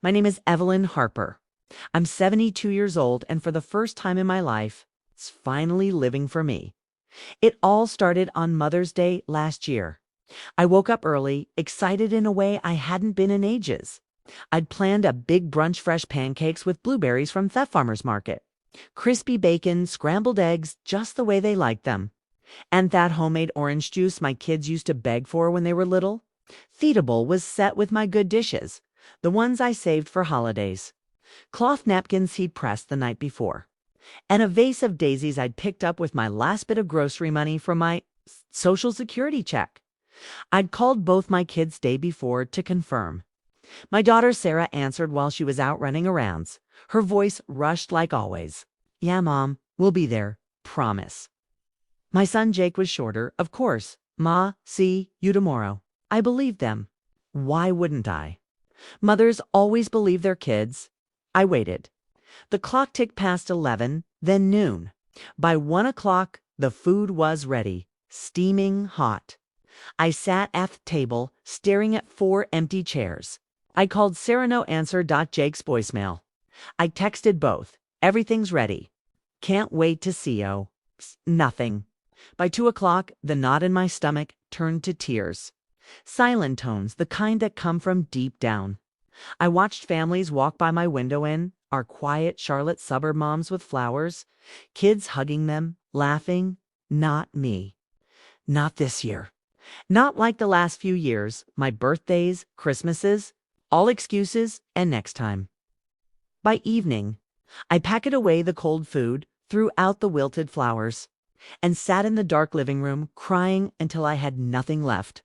My name is Evelyn Harper. I'm 72 years old, and for the first time in my life, it's finally living for me. It all started on Mother's Day last year. I woke up early, excited in a way I hadn't been in ages. I'd planned a big brunch, fresh pancakes with blueberries from Theft Farmer's Market, crispy bacon, scrambled eggs, just the way they liked them, and that homemade orange juice my kids used to beg for when they were little. Feedable was set with my good dishes, the ones I saved for holidays. Cloth napkins he'd pressed the night before, and a vase of daisies I'd picked up with my last bit of grocery money from my Social Security check. I'd called both my kids day before to confirm. My daughter Sarah answered while she was out running errands. Her voice rushed like always. "Yeah, Mom, we'll be there. Promise." My son Jake was shorter. "Of course. Ma, see you tomorrow." I believed them. Why wouldn't I? Mothers always believe their kids. I waited. The clock ticked past 11, then noon. By 1 o'clock, the food was ready, steaming hot. I sat at the table, staring at 4 empty chairs. I called Sarah, no answer. Jake's voicemail. I texted both. "Everything's ready. Can't wait to see you." Nothing. By 2 o'clock, the knot in my stomach turned to tears. Silent tones, the kind that come from deep down. I watched families walk by my window in our quiet Charlotte suburb, moms with flowers, kids hugging them, laughing. Not me. Not this year. Not like the last few years, my birthdays, Christmases, all excuses and next time. By evening, I packed away the cold food, threw out the wilted flowers, and sat in the dark living room crying until I had nothing left.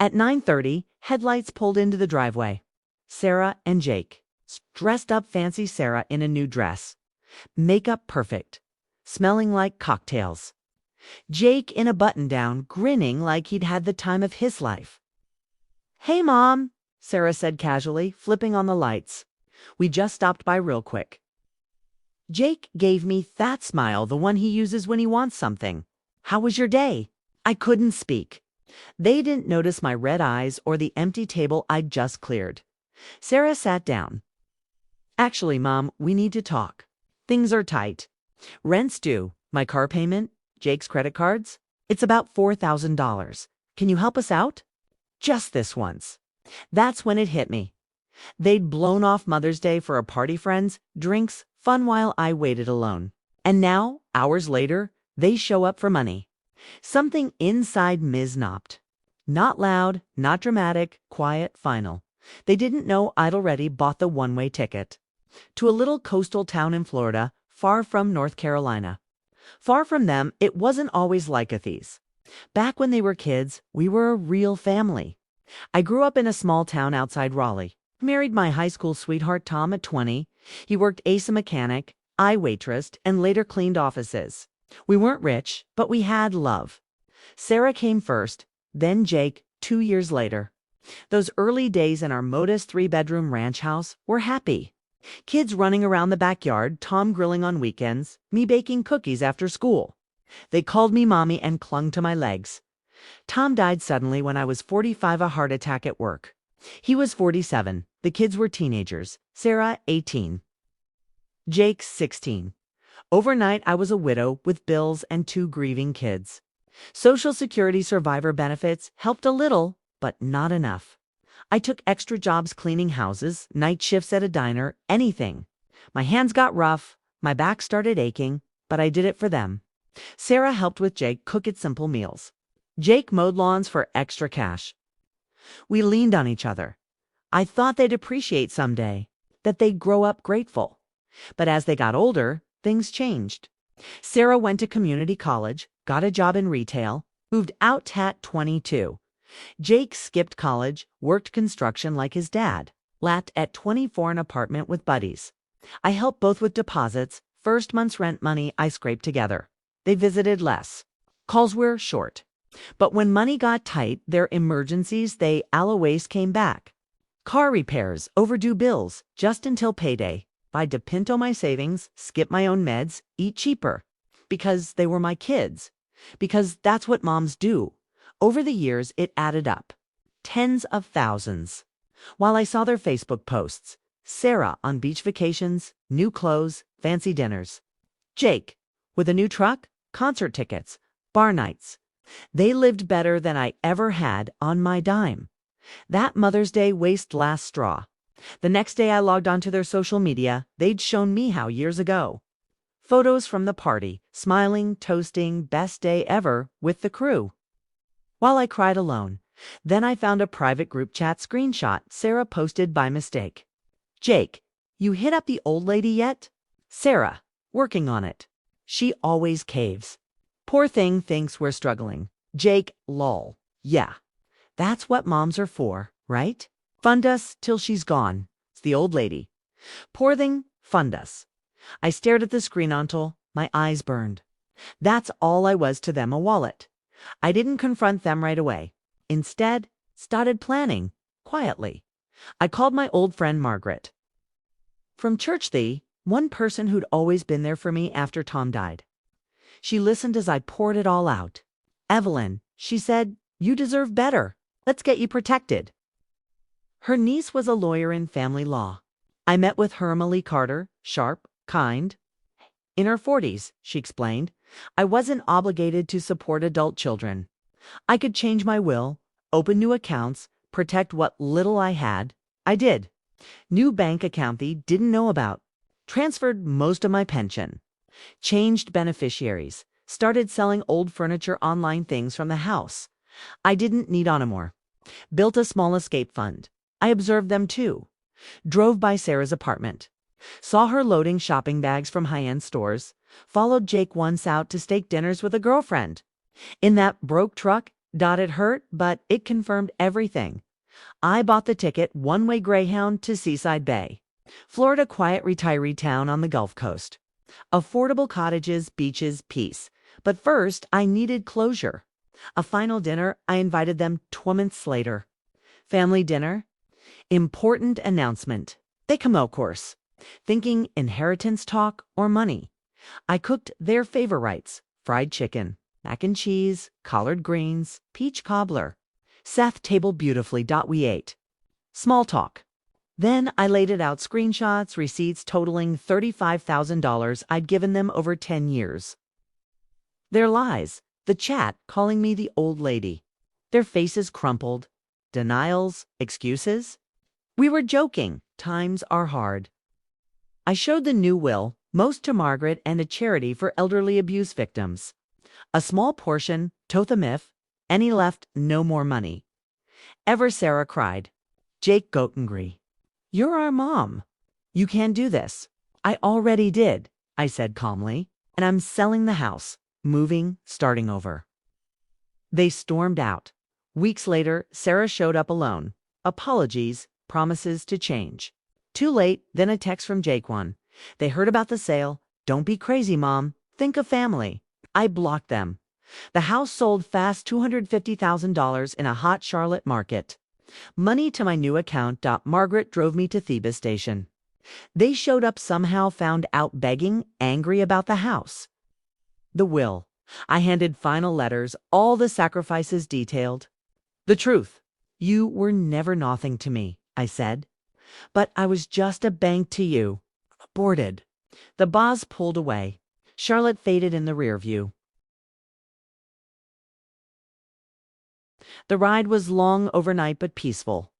At 9:30, headlights pulled into the driveway. Sarah and Jake, dressed up fancy, Sarah in a new dress, makeup perfect, smelling like cocktails. Jake in a button-down, grinning like he'd had the time of his life. "Hey, Mom," Sarah said casually, flipping on the lights. "We just stopped by real quick." Jake gave me that smile, the one he uses when he wants something. "How was your day?" I couldn't speak. They didn't notice my red eyes or the empty table I'd just cleared. Sarah sat down. "Actually, Mom, we need to talk. Things are tight. Rent's due, my car payment, Jake's credit cards. It's about $4,000. Can you help us out? Just this once." That's when it hit me. They'd blown off Mother's Day for a party, friends, drinks, fun while I waited alone. And now, hours later, they show up for money. Something inside misnopped. Not loud, not dramatic, quiet, final. They didn't know I'd already bought the one-way ticket to a little coastal town in Florida, far from North Carolina. Far from them, it wasn't always like these. Back when they were kids, we were a real family. I grew up in a small town outside Raleigh. Married my high school sweetheart Tom at 20. He worked as a mechanic, I waitressed, and later cleaned offices. We weren't rich, but we had love. Sarah came first, then Jake 2 years later. Those early days in our modest 3-bedroom ranch house were happy. Kids running around the backyard, Tom grilling on weekends, me baking cookies after school. They called me Mommy and clung to my legs. Tom died suddenly when I was 45, a heart attack at work. He was 47. The kids were teenagers. Sarah, 18. Jake, 16. Overnight, I was a widow with bills and 2 grieving kids. Social Security survivor benefits helped a little, but not enough. I took extra jobs cleaning houses, night shifts at a diner, anything. My hands got rough, my back started aching, but I did it for them. Sarah helped with Jake cook at simple meals. Jake mowed lawns for extra cash. We leaned on each other. I thought they'd appreciate someday, that they'd grow up grateful. But as they got older, things changed. Sarah went to community college, got a job in retail, moved out at 22. Jake skipped college, worked construction like his dad, lapped at 24 an apartment with buddies. I helped both with deposits, first month's rent money I scraped together. They visited less. Calls were short. But when money got tight, their emergencies, they always came back. Car repairs, overdue bills, just until payday. I'd depinto my savings, skip my own meds, eat cheaper. Because they were my kids. Because that's what moms do. Over the years, it added up. Tens of thousands. While I saw their Facebook posts, Sarah on beach vacations, new clothes, fancy dinners. Jake with a new truck, concert tickets, bar nights. They lived better than I ever had on my dime. That Mother's Day waste last straw. The next day I logged onto their social media. They'd shown me how years ago. Photos from the party, smiling, toasting, best day ever with the crew. While I cried alone, then I found a private group chat screenshot Sarah posted by mistake. Jake, you hit up the old lady yet? Sarah, working on it. She always caves. Poor thing thinks we're struggling. Jake, lol. Yeah, that's what moms are for, right? Fund us till she's gone. It's the old lady. Poor thing, fund us. I stared at the screen until my eyes burned. That's all I was to them, a wallet. I didn't confront them right away. Instead, started planning, quietly. I called my old friend Margaret. From church, the one person who'd always been there for me after Tom died. She listened as I poured it all out. Evelyn, she said, you deserve better. Let's get you protected. Her niece was a lawyer in family law. I met with her, Emily Carter, sharp, kind. In her 40s, she explained, I wasn't obligated to support adult children. I could change my will, open new accounts, protect what little I had. I did. New bank account they didn't know about. Transferred most of my pension. Changed beneficiaries. Started selling old furniture, online things from the house I didn't need anymore. Built a small escape fund. I observed them too. Drove by Sarah's apartment. Saw her loading shopping bags from high-end stores. Followed Jake once out to steak dinners with a girlfriend. In that broke truck, it hurt, but it confirmed everything. I bought the ticket, one-way Greyhound to Seaside Bay. Florida, quiet retiree town on the Gulf Coast. Affordable cottages, beaches, peace. But first, I needed closure. A final dinner, I invited them 2 months later. Family dinner. Important announcement. They come, of course. Thinking inheritance talk or money. I cooked their favorites. Fried chicken, mac and cheese, collard greens, peach cobbler. Seth tabled beautifully. We ate. Small talk. Then I laid it out, screenshots, receipts totaling $35,000 I'd given them over 10 years. Their lies, the chat calling me the old lady. Their faces crumpled. Denials, excuses. We were joking. Times are hard. I showed the new will, most to Margaret and a charity for elderly abuse victims. A small portion, Tothamif, and he left no more money. Ever Sarah cried. Jake got angry. You're our mom. You can't do this. I already did, I said calmly, and I'm selling the house, moving, starting over. They stormed out. Weeks later, Sarah showed up alone. Apologies, promises to change. Too late, then a text from Jake one. They heard about the sale. Don't be crazy, Mom. Think of family. I blocked them. The house sold fast, $250,000 in a hot Charlotte market. Money to my new account. Margaret drove me to Thebes station. They showed up somehow, found out begging, angry about the house. The will. I handed final letters, all the sacrifices detailed. The truth. You were never nothing to me, I said. But I was just a bank to you. Aborted. The boss pulled away. Charlotte faded in the rear view. The ride was long overnight but peaceful.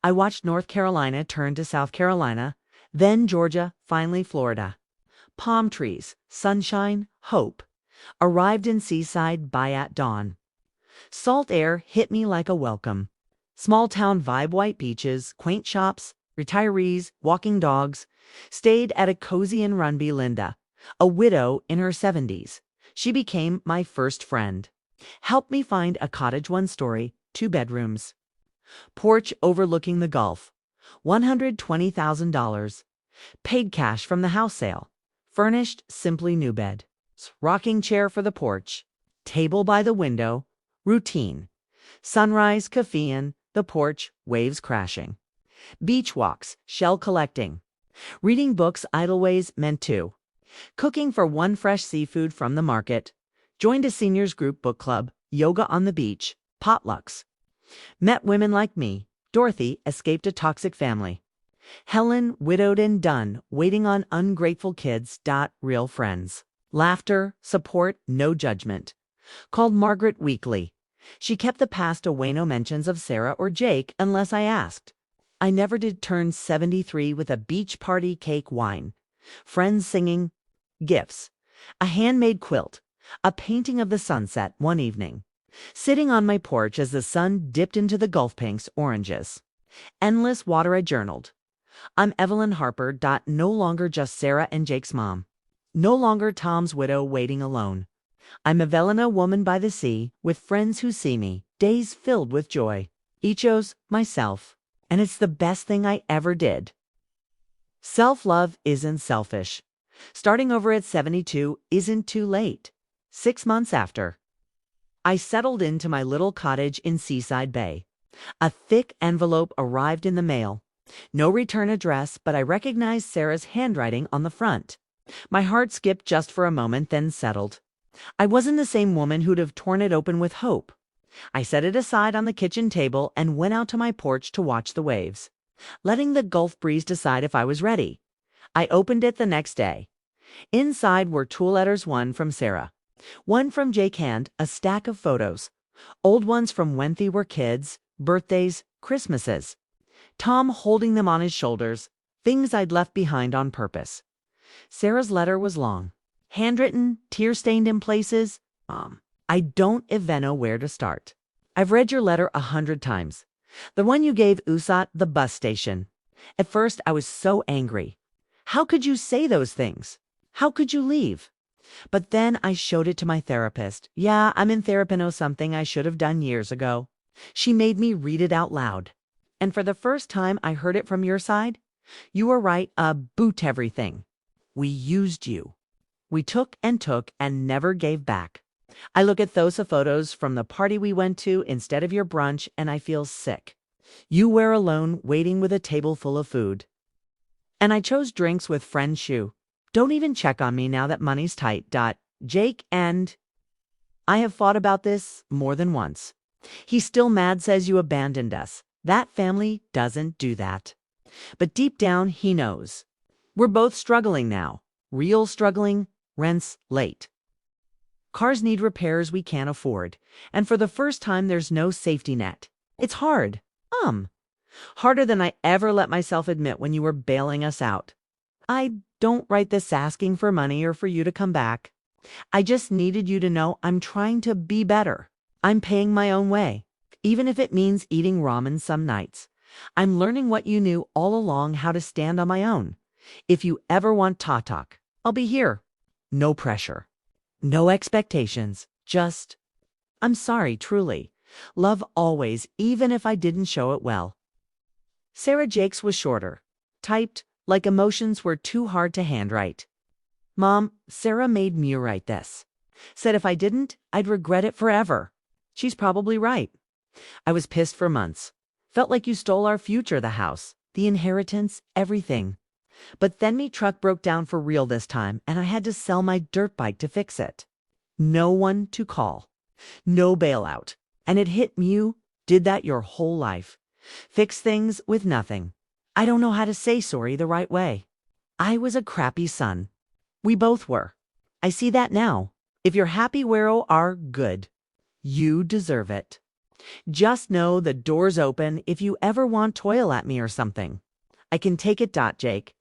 I watched North Carolina turn to South Carolina, then Georgia, finally Florida. Palm trees, sunshine, hope. Arrived in Seaside by at dawn. Salt air hit me like a welcome. Small town vibe, white beaches, quaint shops, retirees, walking dogs. Stayed at a cozy in Runby. Linda, a widow in her 70s. She became my first friend. Helped me find a cottage, 1 story, 2 bedrooms. Porch overlooking the Gulf. $120,000. Paid cash from the house sale. Furnished simply new bed. Rocking chair for the porch. Table by the window. Routine. Sunrise, caffeine, the porch, waves crashing. Beach walks, shell collecting. Reading books idleways meant to. Cooking for 1 fresh seafood from the market. Joined a seniors group book club, yoga on the beach, potlucks. Met women like me. Dorothy escaped a toxic family. Helen, widowed and done, waiting on ungrateful kids. Real friends. Laughter, support, no judgment. Called Margaret weekly. She kept the past away, no mentions of Sarah or Jake unless I asked. I never did turn 73 with a beach party cake wine. Friends singing, gifts, a handmade quilt, a painting of the sunset one evening. Sitting on my porch as the sun dipped into the Gulf pinks, oranges. Endless water. I journaled. I'm Evelyn Harper. No longer just Sarah and Jake's mom. No longer Tom's widow waiting alone. I'm Evelyn, a woman by the sea, with friends who see me, days filled with joy. Chose myself, and it's the best thing I ever did. Self-love isn't selfish. Starting over at 72 isn't too late. 6 months after, I settled into my little cottage in Seaside Bay. A thick envelope arrived in the mail. No return address, but I recognized Sarah's handwriting on the front. My heart skipped just for a moment, then settled. I wasn't the same woman who'd have torn it open with hope. I set it aside on the kitchen table and went out to my porch to watch the waves, letting the Gulf breeze decide if I was ready. I opened it the next day. Inside were 2 letters, one from Sarah, one from Jake, and a stack of photos. Old ones from when they were kids, birthdays, Christmases. Tom holding them on his shoulders, things I'd left behind on purpose. Sarah's letter was long, handwritten, tear-stained in places. I don't even know where to start. I've read your letter 100 times. The one you gave Usat the bus station. At first, I was so angry. How could you say those things? How could you leave? But then I showed it to my therapist. Yeah, I'm in therapy, know something I should have done years ago. She made me read it out loud. And for the first time I heard it from your side. You were right about everything. We used you. We took and never gave back. I look at those photos from the party we went to instead of your brunch, and I feel sick. You were alone, waiting with a table full of food. And I chose drinks with friend Shu. Don't even check on me now that money's tight. Jake and I have fought about this more than once. He's still mad, says you abandoned us. That family doesn't do that. But deep down, he knows. We're both struggling now. Real struggling. Rent's late. Cars need repairs we can't afford. And for the first time, there's no safety net. It's hard. Harder than I ever let myself admit when you were bailing us out. I don't write this asking for money or for you to come back. I just needed you to know I'm trying to be better. I'm paying my own way, even if it means eating ramen some nights. I'm learning what you knew all along, how to stand on my own. If you ever want talk, I'll be here. No pressure. No expectations. Just, I'm sorry, truly. Love always, even if I didn't show it well. Sarah. Jake's was shorter. Typed, like emotions were too hard to handwrite. Mom, Sarah made me write this. Said if I didn't, I'd regret it forever. She's probably right. I was pissed for months. Felt like you stole our future, the house, the inheritance, everything. But then me truck broke down for real this time, and I had to sell my dirt bike to fix it. No one to call. No bailout. And it hit me, you did that your whole life. Fix things with nothing. I don't know how to say sorry the right way. I was a crappy son. We both were. I see that now. If you're happy where you are, good. You deserve it. Just know the door's open if you ever want toil at me or something. I can take it. Jake.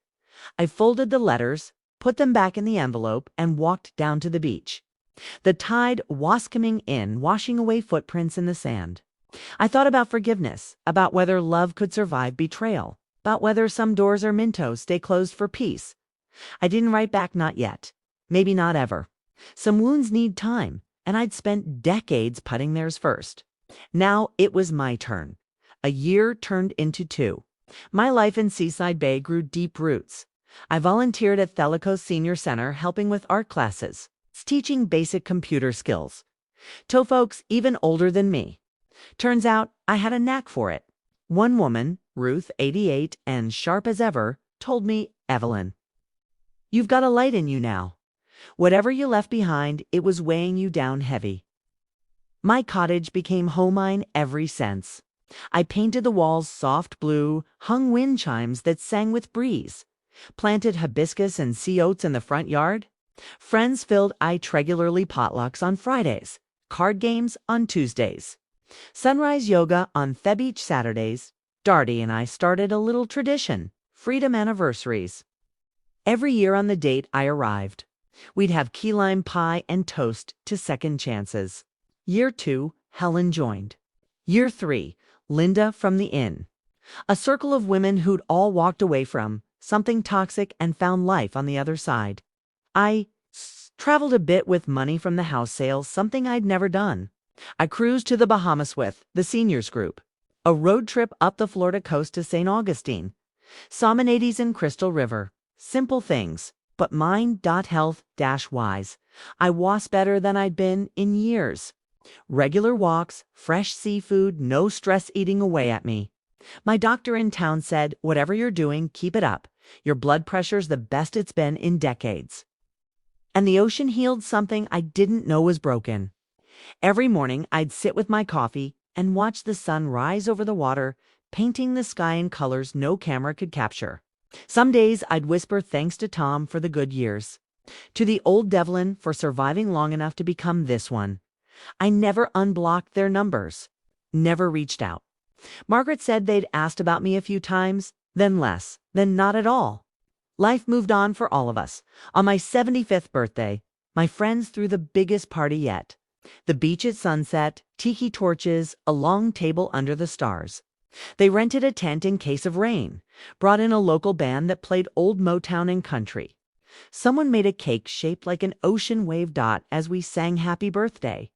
I folded the letters, put them back in the envelope, and walked down to the beach. The tide was coming in, washing away footprints in the sand. I thought about forgiveness, about whether love could survive betrayal, about whether some doors are meant to stay closed for peace. I didn't write back, not yet. Maybe not ever. Some wounds need time, and I'd spent decades putting theirs first. Now it was my turn. A year turned into 2. My life in Seaside Bay grew deep roots. I volunteered at Thelico's Senior Center helping with art classes, teaching basic computer skills to folks even older than me. Turns out I had a knack for it. One woman, Ruth, 88, and sharp as ever, told me, Evelyn, you've got a light in you now. Whatever you left behind, it was weighing you down heavy. My cottage became home mine ever since. I painted the walls soft blue, hung wind chimes that sang with breeze, planted hibiscus and sea oats in the front yard. Friends filled regularly potlucks on Fridays, card games on Tuesdays, sunrise yoga on Beach Saturdays. Darty and I started a little tradition, freedom anniversaries. Every year on the date I arrived, we'd have key lime pie and toast to second chances. Year 2, Helen joined. Year 3, Linda from the inn. A circle of women who'd all walked away from something toxic and found life on the other side. I traveled a bit with money from the house sales, something I'd never done. I cruised to the Bahamas with the seniors group. A road trip up the Florida coast to St. Augustine. Saw manatees in Crystal River. Simple things, but mind.health-wise. I was better than I'd been in years. Regular walks, fresh seafood, no stress eating away at me. My doctor in town said, whatever you're doing, keep it up. Your blood pressure's the best it's been in decades. And the ocean healed something I didn't know was broken. Every morning I'd sit with my coffee and watch the sun rise over the water, painting the sky in colors no camera could capture. Some days I'd whisper thanks to Tom for the good years, to the old Evelyn for surviving long enough to become this one. I never unblocked their numbers, never reached out. Margaret said they'd asked about me a few times, then less, then not at all. Life moved on for all of us. On my 75th birthday, my friends threw the biggest party yet. The beach at sunset, tiki torches, a long table under the stars. They rented a tent in case of rain, brought in a local band that played old Motown and country. Someone made a cake shaped like an ocean wave dot as we sang happy birthday.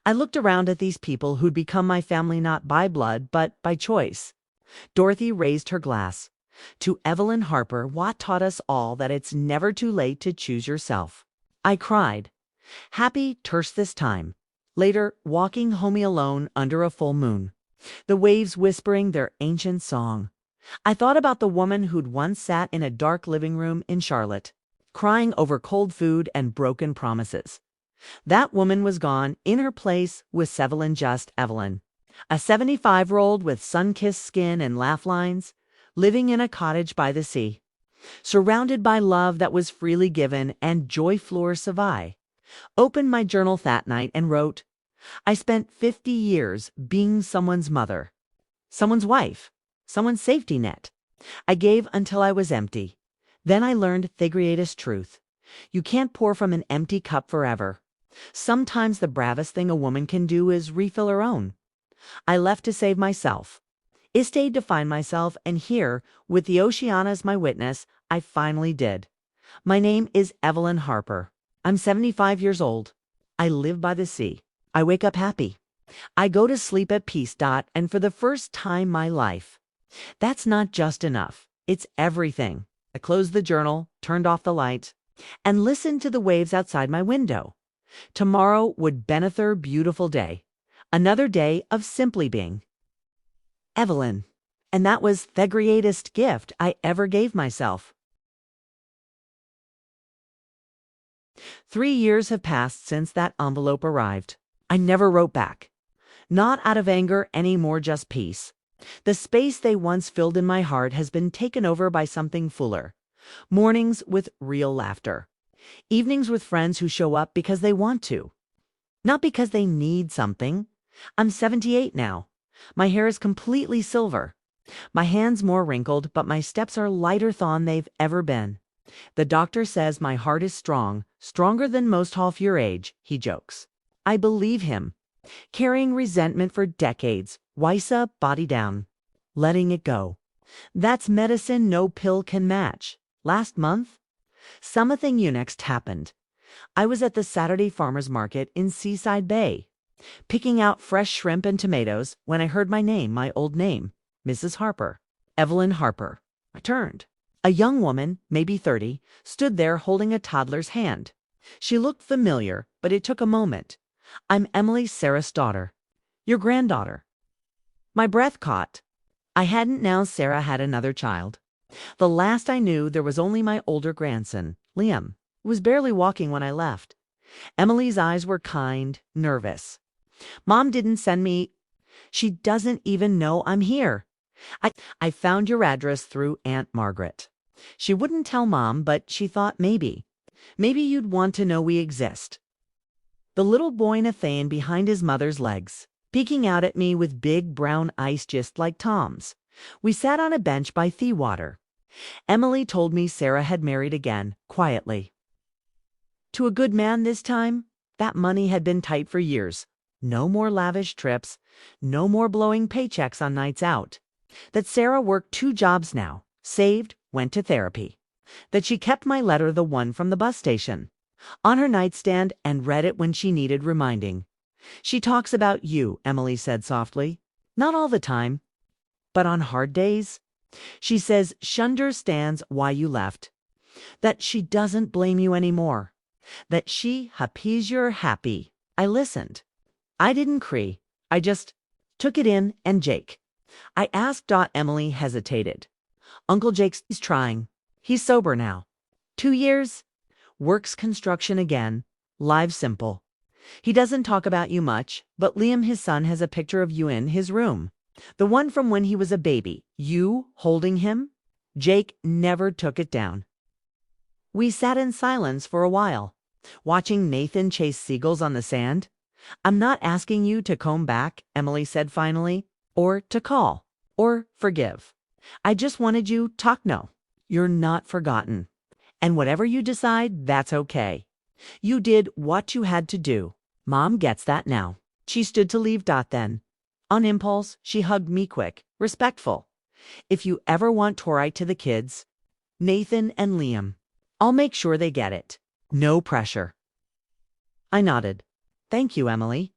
I looked around at these people who'd become my family not by blood, but by choice. Dorothy raised her glass. To Evelyn Harper, what taught us all that it's never too late to choose yourself. I cried. Happy terse this time. Later, walking homey alone under a full moon. The waves whispering their ancient song. I thought about the woman who'd once sat in a dark living room in Charlotte, crying over cold food and broken promises. That woman was gone. In her place was Evelyn, just Evelyn. A 75-year-old with sun-kissed skin and laugh lines, living in a cottage by the sea. Surrounded by love that was freely given and joy floor savai. Opened my journal that night and wrote, I spent 50 years being someone's mother, someone's wife, someone's safety net. I gave until I was empty. Then I learned the greatest truth. You can't pour from an empty cup forever. Sometimes the bravest thing a woman can do is refill her own. I left to save myself. I stayed to find myself, and here, with the ocean as my witness, I finally did. My name is Evelyn Harper. I'm 75 years old. I live by the sea. I wake up happy. I go to sleep at peace. And for the first time in my life. That's not just enough. It's everything. I closed the journal, turned off the light, and listened to the waves outside my window. Tomorrow would be another beautiful day. Another day of simply being. Evelyn. And that was the greatest gift I ever gave myself. 3 years have passed since that envelope arrived. I never wrote back. Not out of anger anymore, just peace. The space they once filled in my heart has been taken over by something fuller. Mornings with real laughter. Evenings with friends who show up because they want to. Not because they need something. I'm 78 now. My hair is completely silver. My hands more wrinkled, but my steps are lighter than they've ever been. The doctor says my heart is strong, stronger than most half your age, he jokes. I believe him. Carrying resentment for decades, Wysa body down. Letting it go. That's medicine no pill can match. Last month, something next happened. I was at the Saturday farmers market in Seaside Bay, picking out fresh shrimp and tomatoes when I heard my name, my old name, Mrs. Harper. Evelyn Harper. I turned. A young woman, maybe 30, stood there holding a toddler's hand. She looked familiar, but it took a moment. I'm Emily, Sarah's daughter. Your granddaughter. My breath caught. I hadn't now Sarah had another child. The last I knew, there was only my older grandson, Liam, who was barely walking when I left. Emily's eyes were kind, nervous. Mom didn't send me. She doesn't even know I'm here. I found your address through Aunt Margaret. She wouldn't tell Mom, but she thought maybe you'd want to know we exist. The little boy Nathan behind his mother's legs, peeking out at me with big brown eyes just like Tom's. We sat on a bench by the water. Emily told me Sarah had married again, quietly. To a good man this time. That money had been tight for years. No more lavish trips, no more blowing paychecks on nights out. That Sarah worked 2 jobs now, saved, went to therapy. That she kept my letter, the one from the bus station, on her nightstand and read it when she needed reminding. She talks about you, Emily said softly. Not all the time, but on hard days. She says she understands why you left. That she doesn't blame you anymore. That she happies you're happy. I listened. I didn't cry. I just took it in, and Jake. I asked. Emily hesitated. Uncle Jake's trying. He's sober now. 2 years. Works construction again. Lives simple. He doesn't talk about you much, but Liam, his son, has a picture of you in his room. The one from when he was a baby. You holding him. Jake never took it down. We sat in silence for a while, watching Nathan chase seagulls on the sand. I'm not asking you to come back, Emily said finally, or to call, or forgive. I just wanted you to talk. No, you're not forgotten. And whatever you decide, that's okay. You did what you had to do. Mom gets that now. She stood to leave. Then, on impulse, she hugged me quick, respectful. If you ever want to write to the kids, Nathan and Liam, I'll make sure they get it. No pressure. I nodded. Thank you, Emily.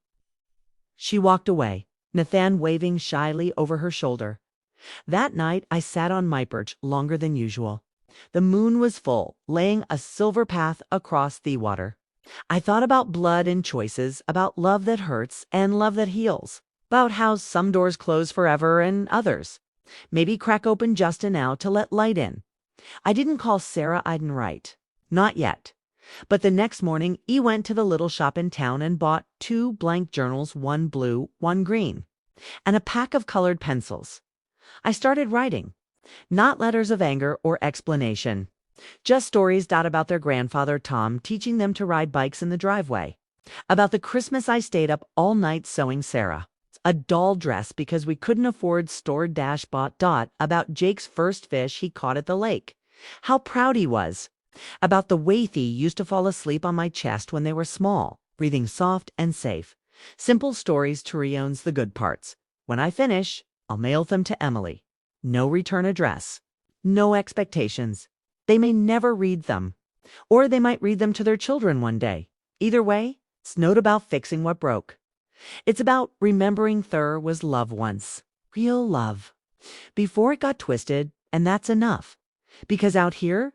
She walked away, Nathan waving shyly over her shoulder. That night I sat on my perch longer than usual. The moon was full, laying a silver path across the water. I thought about blood and choices, about love that hurts and love that heals, about how some doors close forever and others maybe crack open just enough to let light in. I didn't call Sarah Eidenwright. Not yet. But the next morning, E went to the little shop in town and bought 2 blank journals, one blue, one green, and a pack of colored pencils. I started writing. Not letters of anger or explanation. Just stories about their grandfather Tom teaching them to ride bikes in the driveway. About the Christmas I stayed up all night sewing Sarah a doll dress because we couldn't afford store-bought. About Jake's first fish he caught at the lake. How proud he was. About the way he used to fall asleep on my chest when they were small, breathing soft and safe. Simple stories to reowns the good parts. When I finish, I'll mail them to Emily. No return address. No expectations. They may never read them. Or they might read them to their children one day. Either way, it's not about fixing what broke. It's about remembering there was love once. Real love. Before it got twisted, and that's enough. Because out here,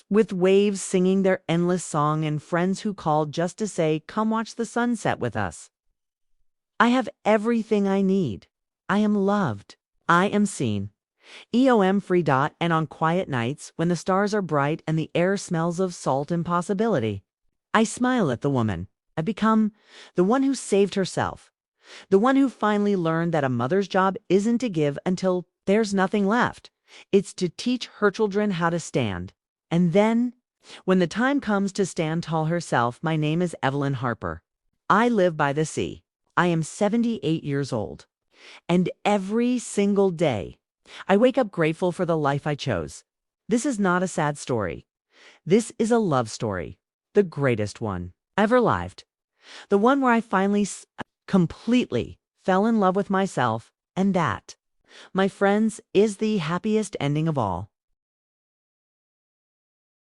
with waves singing their endless song and friends who called just to say, come watch the sunset with us. I have everything I need. I am loved. I am seen. EOM free. And on quiet nights, when the stars are bright and the air smells of salt and possibility, I smile at the woman. I become the one who saved herself. The one who finally learned that a mother's job isn't to give until there's nothing left. It's to teach her children how to stand. And then, when the time comes to stand tall herself, my name is Evelyn Harper. I live by the sea. I am 78 years old. And every single day, I wake up grateful for the life I chose. This is not a sad story. This is a love story. The greatest one ever lived. The one where I finally completely fell in love with myself, and that, my friends, is the happiest ending of all.